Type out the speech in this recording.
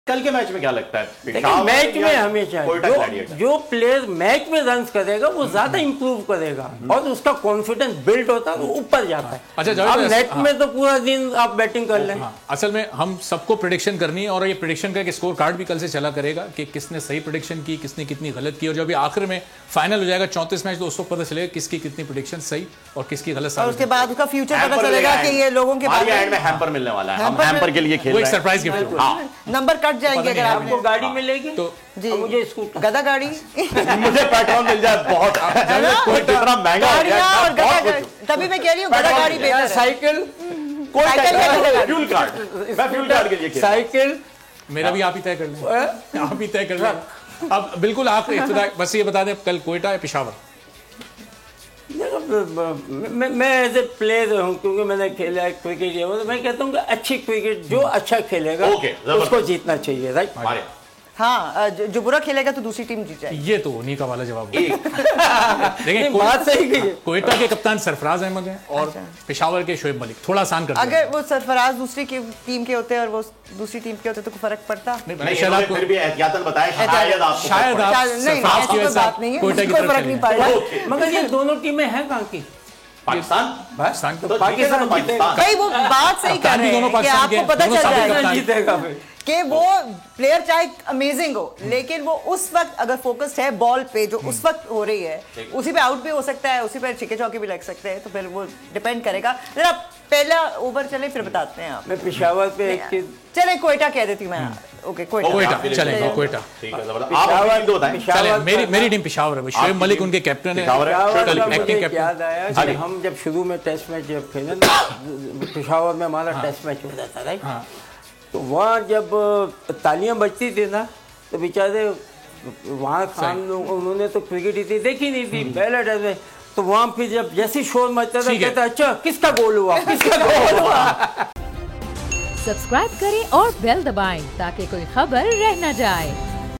कल के मैच में क्या लगता है? मैच में हमेशा जो प्लेयर मैच में रन करेगा वो ज्यादा इंप्रूव करेगा और उसका कॉन्फिडेंस बिल्ड होता है, वो ऊपर जाता है। अच्छा, अब नेट में तो पूरा दिन आप बैटिंग कर लें। असल में हम सबको प्रेडिक्शन करनी है और ये प्रेडिक्शन का एक स्कोर कार्ड भी कल से चला करेगा कि किसने सही प्रेडिक्शन की, किसने कितनी गलत की, और जब आखिर में फाइनल हो जाएगा 34 मैच तो उसको पता चलेगा किसकी कितनी प्रेडिक्शन सही और किसकी गलत। और उसके बाद उसका फ्यूचर पता चलेगा कि ये लोगों के बाद एंड में हैम्पर मिलने वाला है। हम हैम्पर के लिए खेल रहे हैं, एक सरप्राइज गिफ्ट, नंबर कट जाएंगे अगर आपको गाड़ी मिलेगी तो जी। मुझे स्कूटर गधा गाड़ी मुझे पेट्रोल मिल जाए बहुत, जितना महंगा हो गाड़ियां और गधा जाए गाड़ी, तभी मैं कह रही हूँ गधा गाड़ी बेहतर है। साइकिल, कोई फ्यूल कार्ड, मैं फ्यूल कार्ड के लिए खेल साइकिल मेरा भी आप ही तय कर लें, आप ही तय कर लें। अब बिल्कुल आप बस ये बता दें कल कोयटा या पेशावर? मैं एज ए प्लेयर हूँ क्योंकि मैंने खेला है क्रिकेट, तो मैं कहता हूँ कि अच्छी क्रिकेट जो अच्छा खेलेगा उसको जीतना चाहिए, राइट? हाँ, जो बुरा खेलेगा तो दूसरी टीम जीत जाएगी। ये तो उन्हीं का वाला जवाब है। देखिए बात सही कही। कोयटा के कप्तान सरफराज अहमद हैं और पेशावर के शोएब मलिक। थोड़ा आसान कर अगर वो सरफराज दूसरी टीम के होते और वो दूसरी टीम के होते तो फर्क पड़ता नहीं, फिर भी एहतियातन बताएं, शायद आप सरफराज की वजह से कोयटा की तरफ फर्क नहीं पड़ेगा। मगर ये दोनों टीमें हैं कहाँ की? पाकिस्तान तो पाकिस्तान भाई वो बात सही कर रहे हैं कि आपको पता चल जाएगा जीतेगा कि वो प्लेयर चाहे अमेजिंग हो लेकिन वो उस वक्त अगर फोकस्ड है बॉल पे जो उस वक्त हो रही है उसी पे आउट भी हो सकता है, उसी पे छिके चौके भी लग सकते हैं, तो फिर वो डिपेंड करेगा। जरा पहला ओवर चले फिर बताते हैं आप। मैं पेशावर पे चले कोयटा कह देती मैं। ओके कोयटा चलेगा, कोयटा ठीक है। आप मेरी टीम पेशावर है, शोएब मलिक उनके कैप्टन है। याद आया जब हम शुरू में टेस्ट मैच जब खेले पेशावर में हमारा टेस्ट मैच होता था, राइट? तो वहाँ जब तालियां बजती थी ना तो बेचारे वहाँ खान उन्होंने तो क्रिकेट इतनी देखी नहीं थी पहले टेस्ट में, तो वहाँ फिर जब जैसे शोर मचता था कहता अच्छा किसका गोल हुआ, किसका गोल हुआ। सब्सक्राइब करें और बेल दबाएं ताकि कोई खबर रह न जाए।